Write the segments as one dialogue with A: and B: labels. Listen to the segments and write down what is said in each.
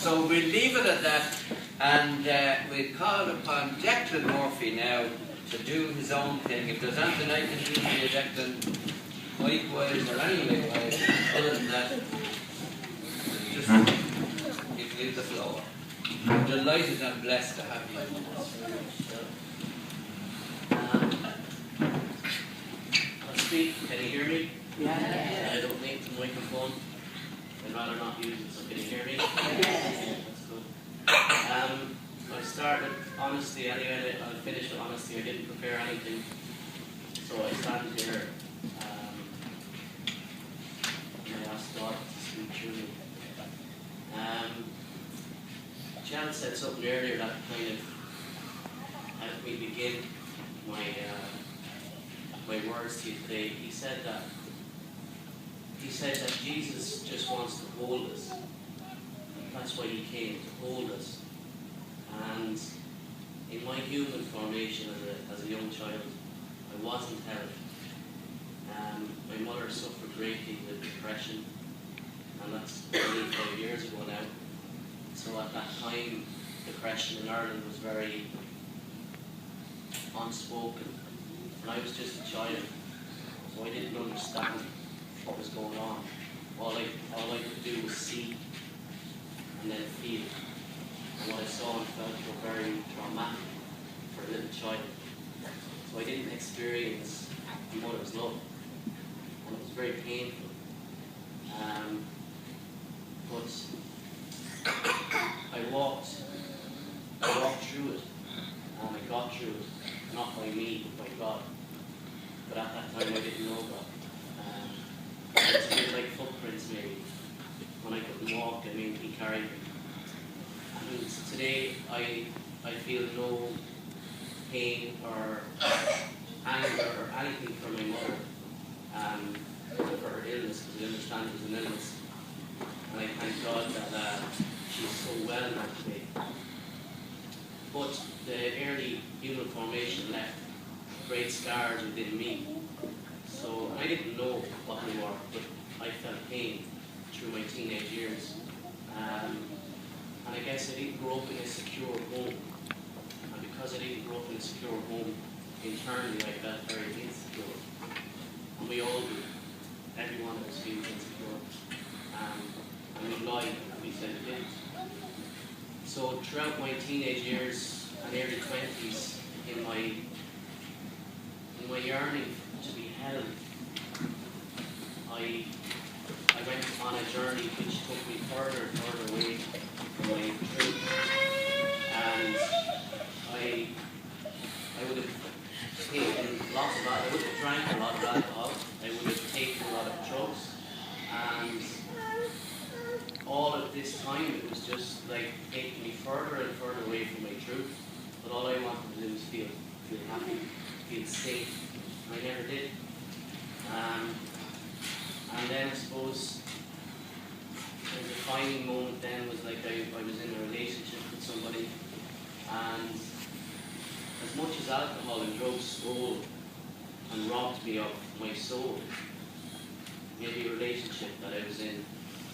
A: So we'll leave it at that, and we'll call upon Declan Murphy now to do his own thing. If there's anything I can do for you, Declan, mic-wise or anyway-wise, other than that, just give the floor. I'm delighted and blessed to have you.
B: I'll speak. Can you hear me? Yeah. I don't need the microphone. I'd rather not use it, so can you hear me? That's good. I'll start with honesty anyway. I'll finish with honesty. I didn't prepare anything, so I stand here and I ask God to speak through me. Jan said something earlier that kind of helped me begin my words to you today. He said that Jesus just wants to hold us. That's why he came, to hold us. And in my human formation as a young child, I wasn't held. My mother suffered greatly with depression, and that's 25 years ago now. So at that time, depression in Ireland was very unspoken. And I was just a child, so I didn't understand what was going on. All I could do was see and then feel. And what I saw and felt were very traumatic for a little child. So I didn't experience my mother's love. And it was very painful. But I walked through it, and I got through it, not by me, but by God. But at that time I didn't know God. It's a bit like footprints maybe. When I couldn't walk, I mean, he carried me. And today I feel no pain or anger or anything for my mother, for her illness, because I understand it was an illness. And I thank God that she's so well now today. But the early human formation left great scars within me. So I didn't know what they were, but I felt pain through my teenage years. And I guess I didn't grow up in a secure home. And because I didn't grow up in a secure home, internally I felt very insecure. And we all do. Every one of us feels insecure. And we lied and we said we didn't. So throughout my teenage years and early 20s, in my yearning to be held, I went on a journey which took me further and further away from my truth. And I would have taken lots of alcohol. I would have drank a lot of alcohol. I would have taken a lot of drugs. And all of this time, it was just like taking me further and further away from my truth. But all I wanted to do was feel happy, feel safe. And I never did. And then I suppose the defining moment then was like I was in a relationship with somebody, and as much as alcohol and drugs stole and robbed me of my soul, maybe a relationship that I was in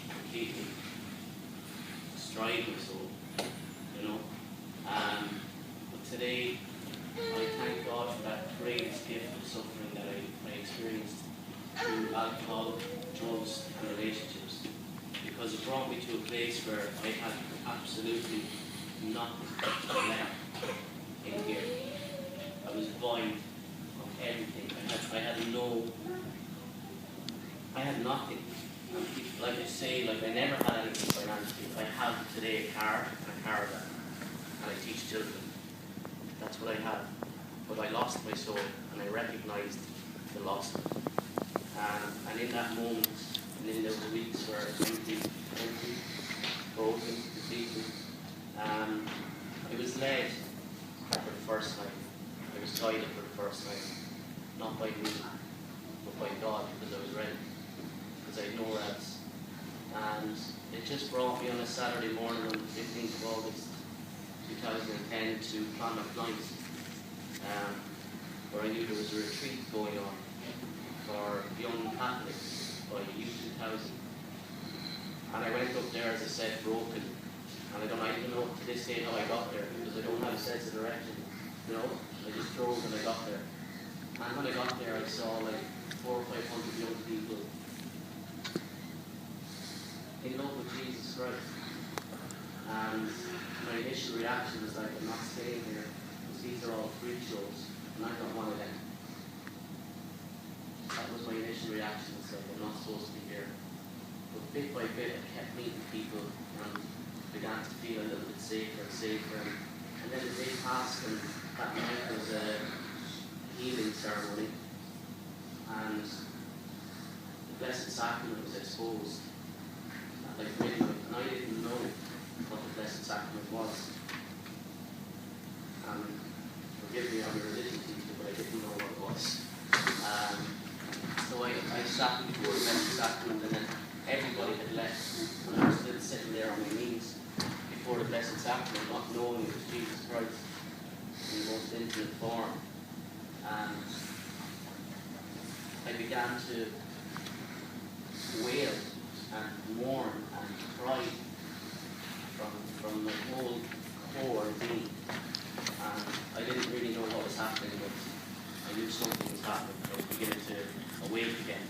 B: completely destroyed my soul, you know. But today, I thank God for that greatest gift of suffering that I experienced through alcohol, drugs, and relationships, because it brought me to a place where I had absolutely nothing left in here. I was void of everything. I had nothing. And like I say, like I never had anything financially. I have today a car and a caravan, and I teach children. That's what I had. But I lost my soul, and I recognized the loss. And in that moment, and in those weeks where empty, broken, completely, I was led for the first time. I was guided for the first time. Not by me, but by God, because I was ready. Because I had nowhere else. And it just brought me on a Saturday morning on the 15th of August 2010 to Clonmacnoise, where I knew there was a retreat going on for young Catholics by U2000. And I went up there, as I said, broken, And I don't even know to this day how I got there, because I don't have a sense of direction. You know, I just drove and I got there. And when I got there, I saw like 400 or 500 young people in love with Jesus Christ. And my initial reaction was like, I'm not staying here, because these are all freak shows, and I'm not one of them. That was my initial reaction. It's like, I'm not supposed to be here. But bit by bit, I kept meeting people and began to feel a little bit safer and safer. And then the day passed, and that night was a healing ceremony. And the Blessed Sacrament was exposed at like midnight, and I didn't know what the Blessed Sacrament was. And forgive me, I'm a religion teacher, but I didn't know what it was. So I sat before the Blessed Sacrament, and then everybody had left, and I was still sitting there on my knees before the Blessed Sacrament, not knowing it was Jesus Christ in the most intimate form. And I began to wail and mourn and cry from my whole core being. And I didn't really know what was happening, but I knew something was happening. I was beginning to awake again.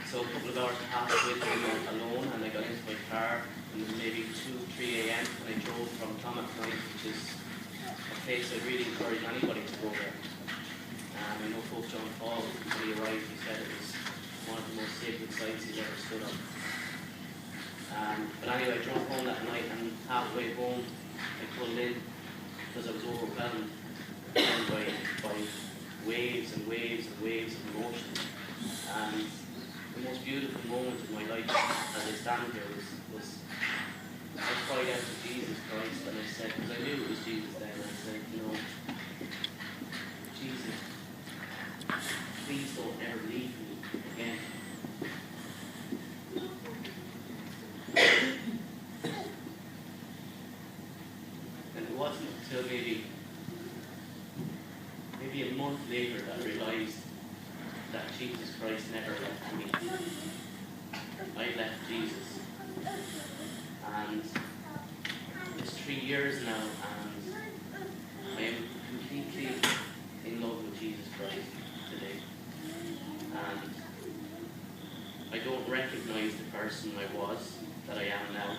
B: So a couple of hours passed with me alone, and I got into my car, and it was maybe 2-3 a.m. and I drove from Thomas Point, which is a place I'd really encourage anybody to go there. I know Pope John Paul, when he arrived, he said it was one of the most sacred sites he's ever stood on. But anyway, I drove home that night, and halfway home, I pulled in because I was overwhelmed by waves and waves and waves of emotion. And the most beautiful moment of my life as I stand here was I cried out to Jesus Christ, and I said, because I knew it was Jesus then, I said, you know, Jesus, please don't ever leave me again. And it wasn't until maybe a month later that I realized that Jesus Christ never left me. I left Jesus. And it's 3 years now, and I am completely in love with Jesus Christ today. And I don't recognize the person I was, that I am now.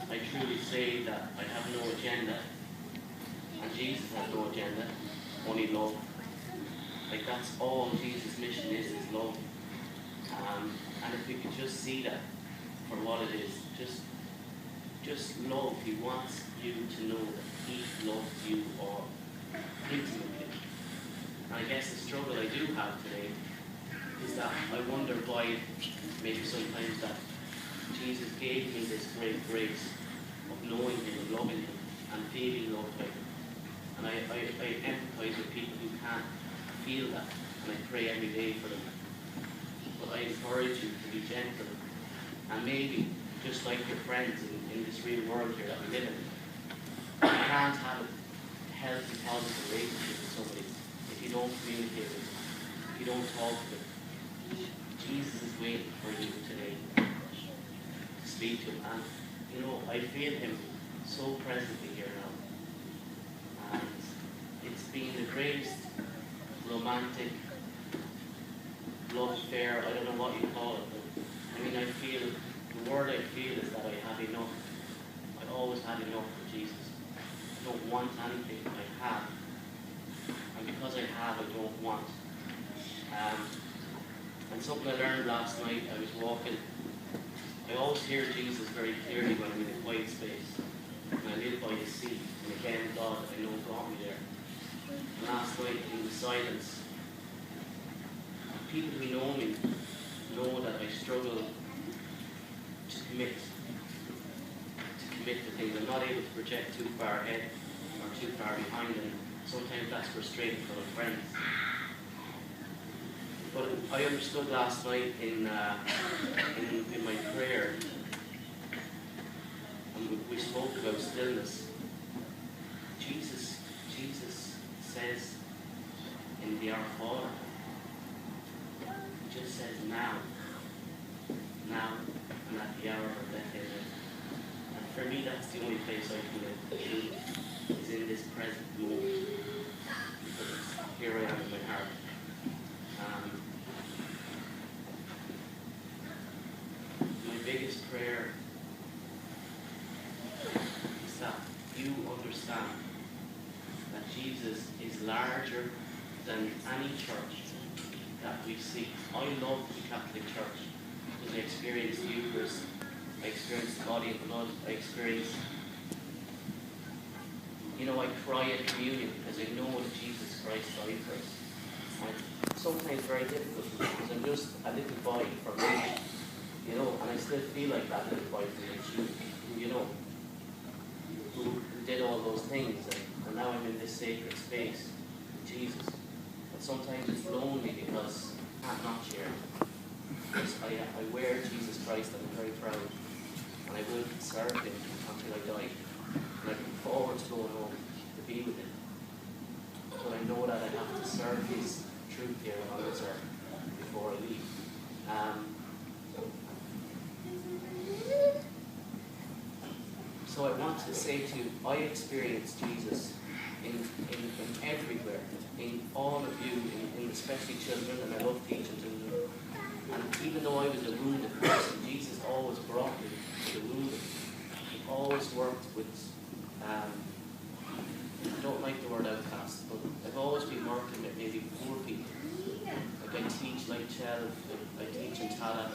B: I truly say that I have no agenda, and Jesus has no agenda, only love. Like, that's all Jesus' mission is love. And if we could just see that for what it is, just love. He wants you to know that he loves you all intimately. And I guess the struggle I do have today is that I wonder why maybe sometimes that Jesus gave me this great grace of knowing him and loving him and feeling loved by him. And I empathize with people who can't feel that, and I pray every day for them. But I encourage you to be gentle, and maybe, just like your friends in this real world here that we live in, you can't have a healthy, positive relationship with somebody if you don't communicate with them, if you don't talk to them. Jesus is waiting for you today to speak to him, and you know, I feel him so presently here now. And it's been the greatest romantic love affair, I don't know what you call it, but I mean, I feel, the word I feel is that I have enough. I always had enough for Jesus. I don't want anything, I have. And because I have, I don't want. And something I learned last night, I was walking, I always hear Jesus very clearly when I'm in a quiet space. And I live by the sea, and again, God, I know, got me there. And last night, in the silence, people who know me know that I struggle to commit to things. I'm not able to project too far ahead or too far behind, and sometimes that's frustrating for my friends. But I understood last night in my prayer, and we spoke about stillness. Jesus says in the Our Father, he just says now, and at the the hour of death. Amen. And for me, that's the only place I can live the truth, is in this present moment. Because here I am in my heart. My biggest prayer is that you understand that Jesus is larger than any church that we see. I love the Catholic Church because I experience the Eucharist, I experience the body and blood, I experience, I cry at communion because I know that Jesus Christ died for us. And it's sometimes very difficult because I'm just a little boy from me, and I still feel like that little boy from me, who did all those things, and now I'm in this sacred space with Jesus. But sometimes it's lonely because I'm not here. Because I wear Jesus Christ, and I'm very proud, and I will serve him until I die. And I look forward to going home to be with him. But I know that I have to serve his truth here on this earth before I leave. So I want to say to you, I experience Jesus in everywhere, in all of you, in especially children, and I love teaching children. And even though I was a wounded person, Jesus always brought me to the wounded. He always worked with, I don't like the word outcast, but I've always been working with maybe poor people. Like I teach like Chel, I teach in Tala,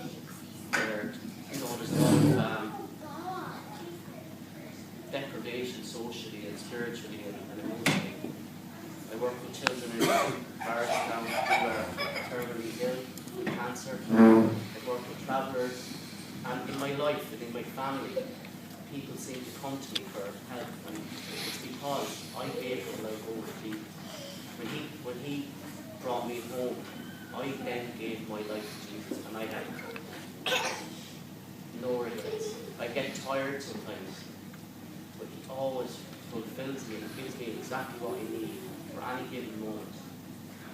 B: where, there's a lot of deprivation socially and spiritually and emotionally. I work with children in Barstown who are terminally ill with cancer. I work with travellers, and in my life and in my family, people seem to come to me for help, and it's because I gave my life over to Jesus. When he brought me home, I then gave my life to Jesus, and I have no regrets. I get tired sometimes, but he always fulfills me and gives me exactly what I need for any given moment.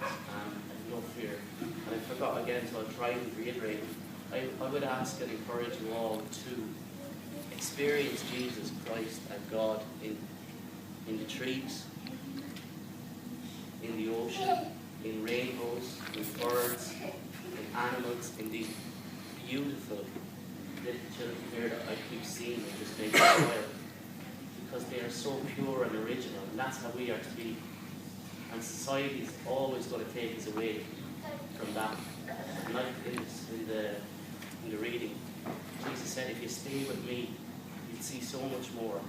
B: I have no fear. And I forgot again, so I'll try and reiterate. I would ask and encourage you all to experience Jesus Christ and God in the trees, in the ocean, in rainbows, in birds, in animals, in these beautiful little children here that I keep seeing and just make me smile. Because they are so pure and original, and that's how we are to be. And society is always going to take us away from that. And like in the reading, Jesus said, if you stay with me, you'll see so much more.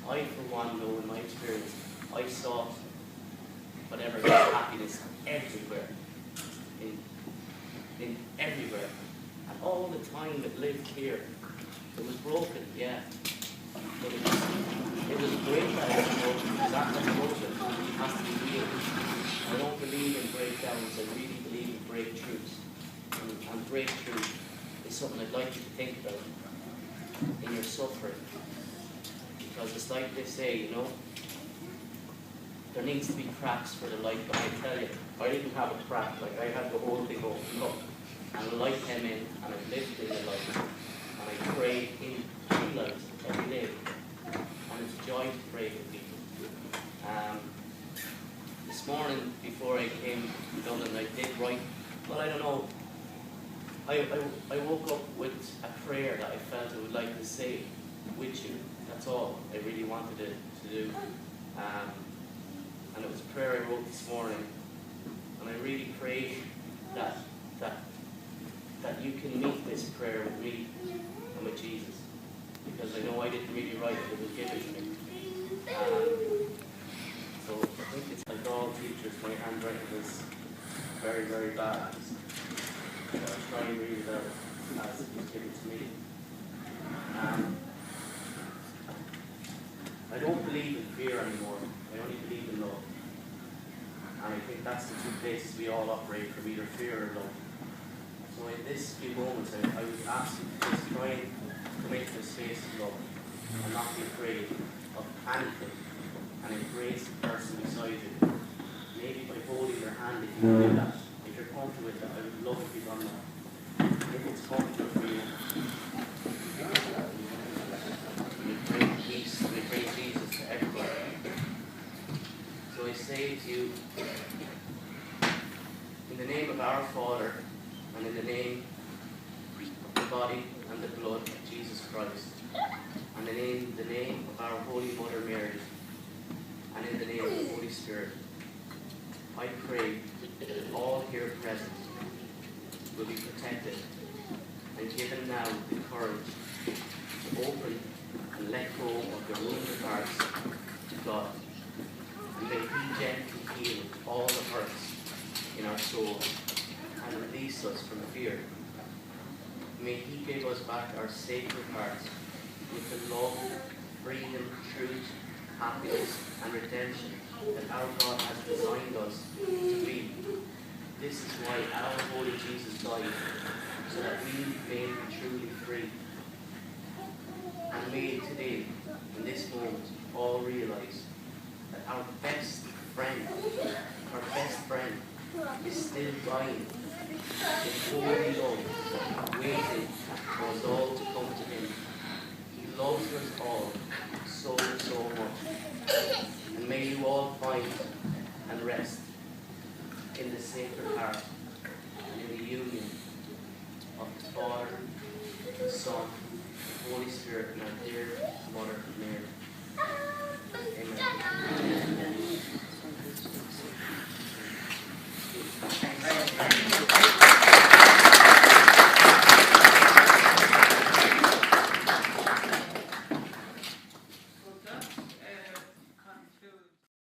B: I, for one, know in my experience, I saw whatever happiness everywhere. In everywhere. And all the time it lived here. It was broken, yeah. But it was great that it was broken, because that emotion has to be real. I don't believe in breakdowns, I really believe in breakthroughs. And breakthrough is something I'd like you to think about in your suffering. Because it's like they say, there needs to be cracks for the light. But I tell you, I didn't have a crack, like I had the whole thing open up. And the light came in, and I lived in the light. And I prayed in the light every day. And it's a joy to pray with people. This morning, before I came to Dublin, I did write, I don't know, I woke up with a prayer that I felt I would like to say with you. That's all I really wanted to do. And it was a prayer I wrote this morning. And I really pray that you can meet this prayer with me and with Jesus. Because I know I didn't really write it, it was given to me. So I think it's like all teachers, my handwriting is very, very bad. So I'll try and read it out as it was given to me. I don't believe in fear anymore. I only believe in love. And I think that's the two places we all operate from, either fear or love. So in this few moments, I would ask you to just try and come into the space of love and not be afraid of anything, and embrace the person beside you. Maybe by holding their hand, if you can do that. If you're comfortable with that, I would love if you've done that. If it's comfortable for you. our Father, and in the name of the body and the blood of Jesus Christ, and in the name of our Holy Mother Mary, and in the name of the Holy Spirit, I pray that all here present will be protected and given now the courage to open and let go of their wounded hearts to God. And may He gently heal all the hurts in our soul and release us from fear. May He give us back our sacred hearts with the love, freedom, truth, happiness, and redemption that our God has designed us to be. This is why our holy Jesus died, so that we may be truly free. And may today, in this moment, all realize that our best friend is still dying in holy love, waiting for us all to come to Him. He loves us all so, so much. And may you all find and rest in the sacred heart and in the union of the Father, the Son,